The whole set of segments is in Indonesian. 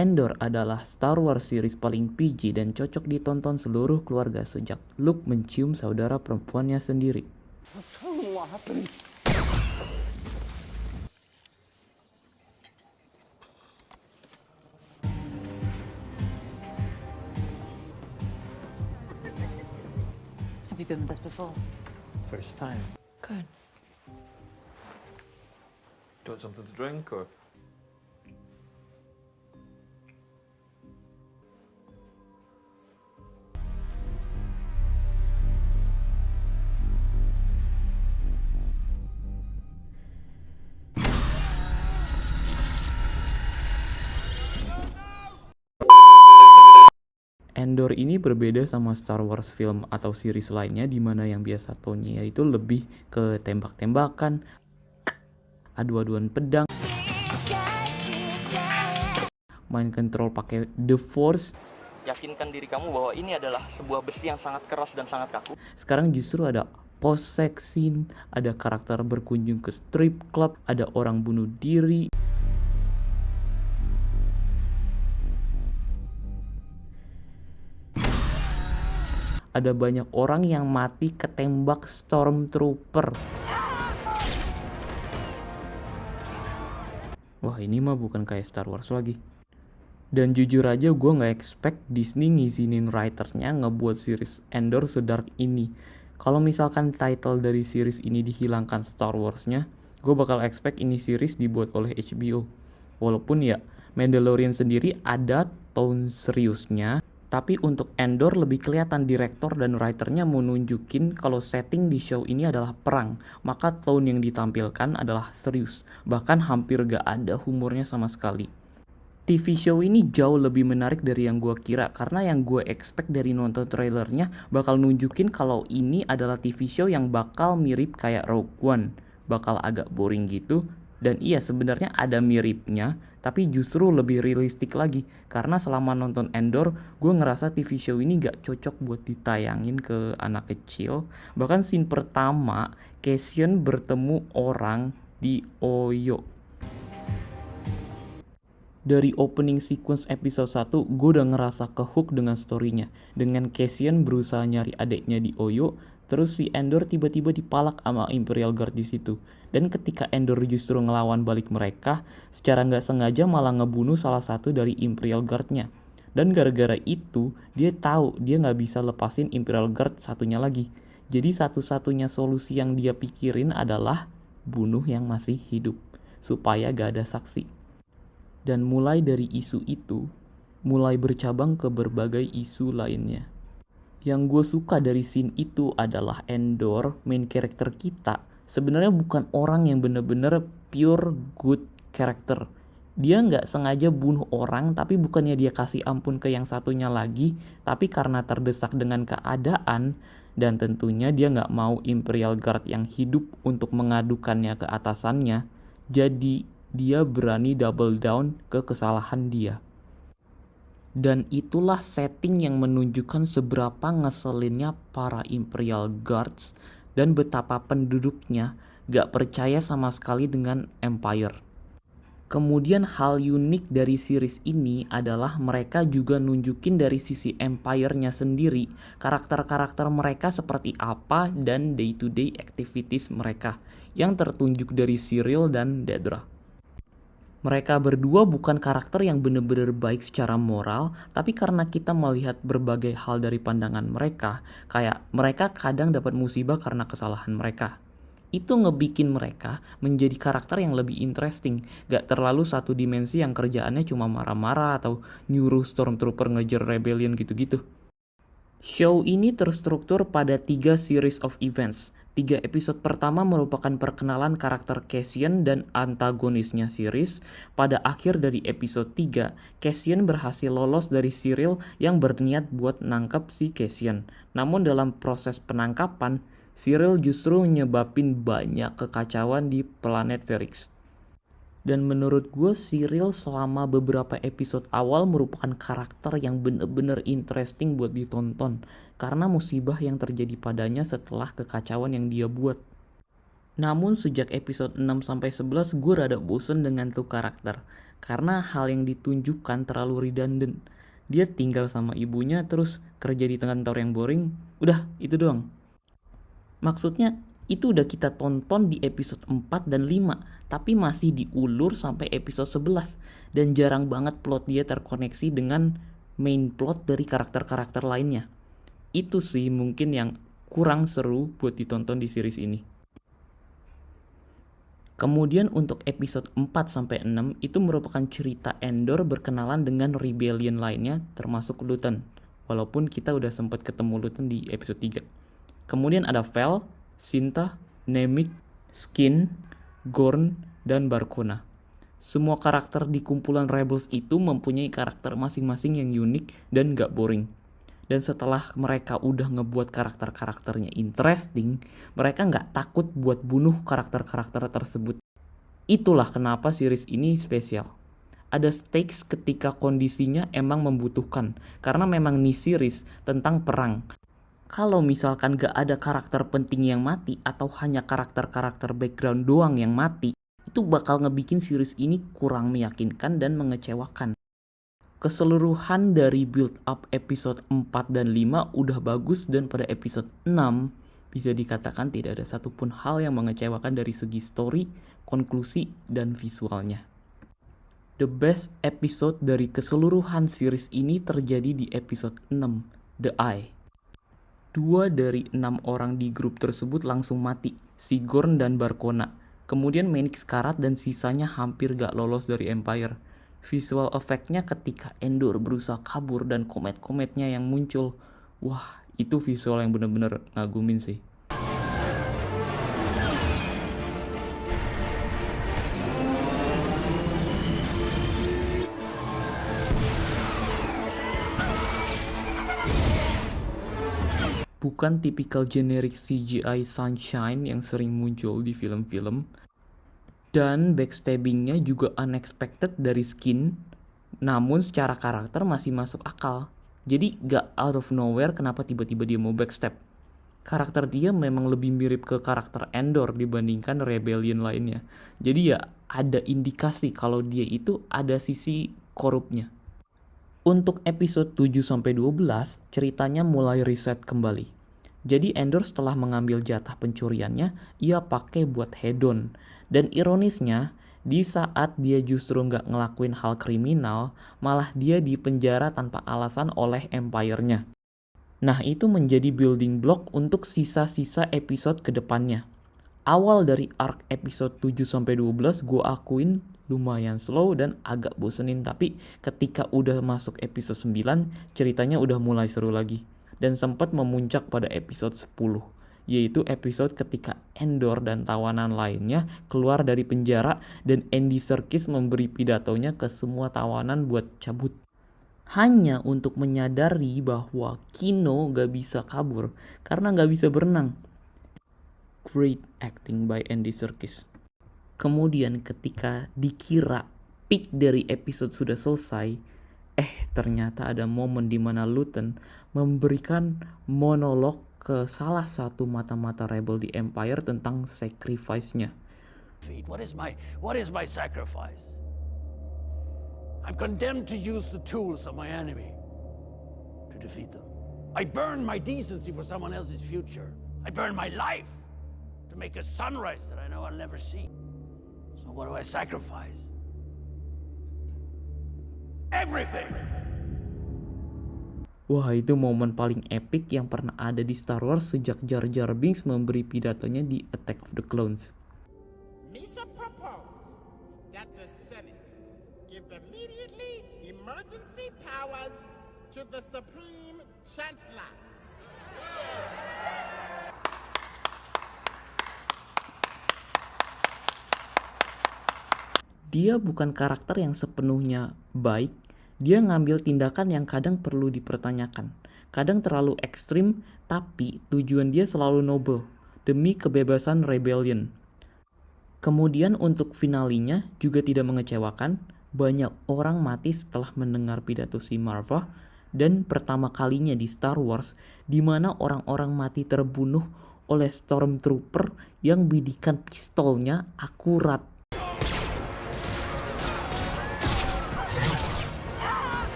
Andor adalah Star Wars series paling PG dan cocok ditonton seluruh keluarga sejak Luke mencium saudara perempuannya sendiri. Tell me what happened. Have you been with us before? First time. Good. Do you want something to drink or? Andor ini berbeda sama Star Wars film atau series lainnya di mana yang biasa tone-nya itu lebih ke tembak-tembakan, adu-aduan pedang, main control pakai The Force. Yakinkan diri kamu bahwa ini adalah sebuah besi yang sangat keras dan sangat kaku. Sekarang justru ada post-sex scene, ada karakter berkunjung ke strip club, ada orang bunuh diri. Ada banyak orang yang mati ketembak stormtrooper. Wah, ini mah bukan kayak Star Wars lagi. Dan jujur aja gue gak expect Disney ngizinin writernya ngebuat series Andor sedark ini. Kalau misalkan title dari series ini dihilangkan Star Wars-nya, gue bakal expect ini series dibuat oleh HBO. Walaupun ya, Mandalorian sendiri ada tone seriusnya, tapi untuk Andor lebih kelihatan direktor dan writernya mau nunjukin kalau setting di show ini adalah perang. Maka tone yang ditampilkan adalah serius, bahkan hampir gak ada humornya sama sekali. TV show ini jauh lebih menarik dari yang gue kira, karena yang gue expect dari nonton trailernya bakal nunjukin kalau ini adalah TV show yang bakal mirip kayak Rogue One, bakal agak boring gitu. Dan iya, sebenarnya ada miripnya, tapi justru lebih realistik lagi, karena selama nonton Andor gue ngerasa TV show ini gak cocok buat ditayangin ke anak kecil. Bahkan scene pertama Cassian bertemu orang di Oyo. Dari opening sequence episode 1, gue udah ngerasa kehook dengan storynya. Dengan Cassian berusaha nyari adeknya di Oyo, terus si Andor tiba-tiba dipalak sama Imperial Guard di situ. Dan ketika Andor justru ngelawan balik mereka, secara nggak sengaja malah ngebunuh salah satu dari Imperial Guard-nya. Dan gara-gara itu, dia tahu dia nggak bisa lepasin Imperial Guard satunya lagi. Jadi satu-satunya solusi yang dia pikirin adalah bunuh yang masih hidup, supaya gak ada saksi. Dan mulai dari isu itu, mulai bercabang ke berbagai isu lainnya. Yang gue suka dari scene itu adalah Andor, main karakter kita, sebenarnya bukan orang yang bener-bener pure good character. Dia nggak sengaja bunuh orang, tapi bukannya dia kasih ampun ke yang satunya lagi, tapi karena terdesak dengan keadaan, dan tentunya dia nggak mau Imperial Guard yang hidup untuk mengadukannya ke atasannya, jadi dia berani double down ke kesalahan dia. Dan itulah setting yang menunjukkan seberapa ngeselinnya para Imperial Guards dan betapa penduduknya gak percaya sama sekali dengan Empire. Kemudian hal unik dari series ini adalah mereka juga nunjukin dari sisi Empire-nya sendiri, karakter-karakter mereka seperti apa dan day-to-day activities mereka yang tertunjuk dari Cyril dan Dedra. Mereka berdua bukan karakter yang benar-benar baik secara moral, tapi karena kita melihat berbagai hal dari pandangan mereka, kayak mereka kadang dapat musibah karena kesalahan mereka. Itu ngebikin mereka menjadi karakter yang lebih interesting, gak terlalu satu dimensi yang kerjaannya cuma marah-marah atau nyuruh Stormtrooper ngejar rebellion gitu-gitu. Show ini terstruktur pada 3 series of events. 3 episode pertama merupakan perkenalan karakter Cassian dan antagonisnya series. Pada akhir dari episode 3, Cassian berhasil lolos dari Cyril yang berniat buat nangkep si Cassian. Namun dalam proses penangkapan, Cyril justru nyebabin banyak kekacauan di planet Ferrix. Dan menurut gue Cyril selama beberapa episode awal merupakan karakter yang bener-bener interesting buat ditonton karena musibah yang terjadi padanya setelah kekacauan yang dia buat. Namun sejak episode 6-11 gue rada bosen dengan tuh karakter. karena hal yang ditunjukkan terlalu redundant. Dia tinggal sama ibunya terus kerja di kantor yang boring, udah itu doang. Maksudnya itu udah kita tonton di episode 4 dan 5, tapi masih diulur sampai episode 11 dan jarang banget plot dia terkoneksi dengan main plot dari karakter-karakter lainnya. Itu sih mungkin yang kurang seru buat ditonton di series ini. Kemudian untuk episode 4-6 itu merupakan cerita Endor berkenalan dengan rebellion lainnya termasuk Luthen. Walaupun kita udah sempat ketemu Luthen di episode 3. Kemudian ada Vel, Cinta, Nemik, Skin, Gorn, dan Barcona. Semua karakter di kumpulan Rebels itu mempunyai karakter masing-masing yang unik dan gak boring. Dan setelah mereka udah ngebuat karakter-karakternya interesting, mereka nggak takut buat bunuh karakter-karakter tersebut. Itulah kenapa series ini spesial. Ada stakes ketika kondisinya emang membutuhkan, karena memang nih series tentang perang. Kalau misalkan nggak ada karakter penting yang mati, atau hanya karakter-karakter background doang yang mati, itu bakal ngebikin series ini kurang meyakinkan dan mengecewakan. Keseluruhan dari build up episode 4 dan 5 udah bagus dan pada episode 6 bisa dikatakan tidak ada satupun hal yang mengecewakan dari segi story, konklusi, dan visualnya. The best episode dari keseluruhan series ini terjadi di episode 6, The Eye. 2 dari 6 orang di grup tersebut langsung mati, si Gorn dan Barcona. Kemudian Menix karat dan sisanya hampir gak lolos dari Empire. Visual efeknya ketika Endor berusaha kabur dan komet-kometnya yang muncul. Wah, itu visual yang bener-bener ngagumin sih. Bukan tipikal generic CGI sunshine yang sering muncul di film-film. Dan backstabbingnya juga unexpected dari Skin, namun secara karakter masih masuk akal. Jadi gak out of nowhere kenapa tiba-tiba dia mau backstab. Karakter dia memang lebih mirip ke karakter Endor dibandingkan Rebellion lainnya. Jadi ya ada indikasi kalau dia itu ada sisi korupnya. Untuk episode 7-12 ceritanya mulai reset kembali. Jadi Endor setelah mengambil jatah pencuriannya, ia pakai buat hedon. Dan ironisnya, di saat dia justru nggak ngelakuin hal kriminal, malah dia dipenjara tanpa alasan oleh Empire-nya. Nah, itu menjadi building block untuk sisa-sisa episode kedepannya. Awal dari arc episode 7-12 gue akuin lumayan slow dan agak bosenin, tapi ketika udah masuk episode 9, ceritanya udah mulai seru lagi. Dan sempat memuncak pada episode 10. Yaitu episode ketika Endor dan tawanan lainnya keluar dari penjara dan Andy Serkis memberi pidatonya ke semua tawanan buat cabut. Hanya untuk menyadari bahwa Kino gak bisa kabur karena gak bisa berenang. Great acting by Andy Serkis. Kemudian ketika dikira peak dari episode sudah selesai, ternyata ada momen di mana Luthen memberikan monolog ke salah satu mata-mata rebel di Empire tentang sacrifice-nya. What is my sacrifice? I'm condemned to use the tools of my enemy to defeat them. I burn my decency for someone else's future. I burn my life to make a sunrise that I know I'll never see. So what do I sacrifice? Everything! Wah, itu momen paling epic yang pernah ada di Star Wars sejak Jar Jar Binks memberi pidatonya di Attack of the Clones. Misa proposed that the Senate give immediately emergency powers to the Supreme Chancellor. Dia bukan karakter yang sepenuhnya baik. Dia ngambil tindakan yang kadang perlu dipertanyakan. Kadang terlalu ekstrim, tapi tujuan dia selalu noble, demi kebebasan rebellion. Kemudian untuk finalinya juga tidak mengecewakan. Banyak orang mati setelah mendengar pidato si Marva. Dan pertama kalinya di Star Wars, di mana orang-orang mati terbunuh oleh Stormtrooper yang bidikan pistolnya akurat.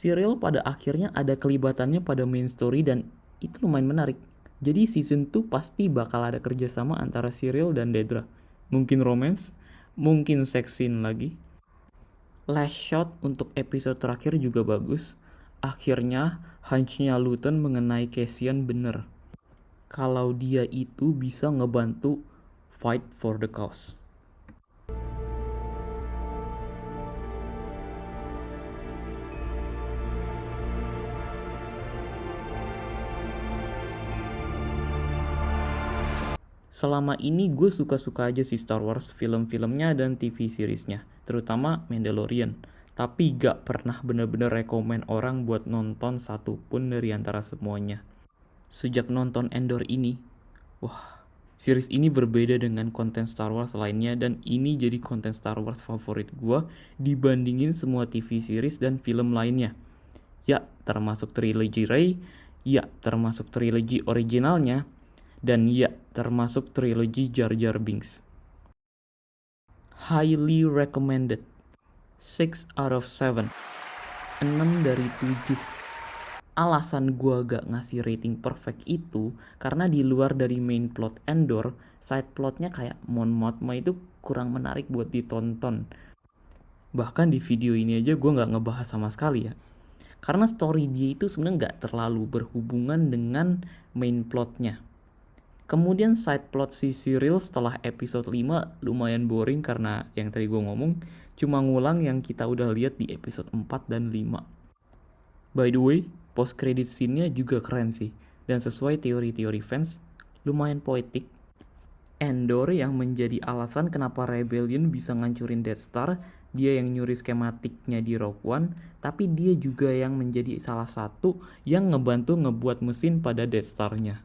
Serial pada akhirnya ada kelibatannya pada main story dan itu lumayan menarik. Jadi season 2 pasti bakal ada kerjasama antara Cyril dan Dedra. Mungkin romance, mungkin sex scene lagi. Last shot untuk episode terakhir juga bagus. Akhirnya hunch-nya Luton mengenai Cassian bener. Kalau dia itu bisa ngebantu fight for the cause. Selama ini gue suka-suka aja sih Star Wars, film-filmnya dan TV seriesnya, terutama Mandalorian. Tapi gak pernah bener-bener rekomen orang buat nonton satupun dari antara semuanya. Sejak nonton Andor ini, wah, series ini berbeda dengan konten Star Wars lainnya dan ini jadi konten Star Wars favorit gue dibandingin semua TV series dan film lainnya. Ya, termasuk trilogi Rey, ya, termasuk trilogi originalnya, dan ya, termasuk trilogi Jar Jar Binks. Highly recommended. 6 out of 7. 6 dari 7. Alasan gue gak ngasih rating perfect itu karena di luar dari main plot Andor, side plotnya kayak Mon Mothma itu kurang menarik buat ditonton. Bahkan di video ini aja gue gak ngebahas sama sekali ya. Karena story dia itu sebenarnya gak terlalu berhubungan dengan main plotnya. Kemudian side plot si Cyril setelah episode 5 lumayan boring karena yang tadi gue ngomong cuma ngulang yang kita udah lihat di episode 4 dan 5. By the way, post credit scene-nya juga keren sih. Dan sesuai teori-teori fans, lumayan poetik. Andor yang menjadi alasan kenapa Rebellion bisa ngancurin Death Star, dia yang nyuri skematiknya di Rogue One, tapi dia juga yang menjadi salah satu yang ngebantu ngebuat mesin pada Death Star-nya.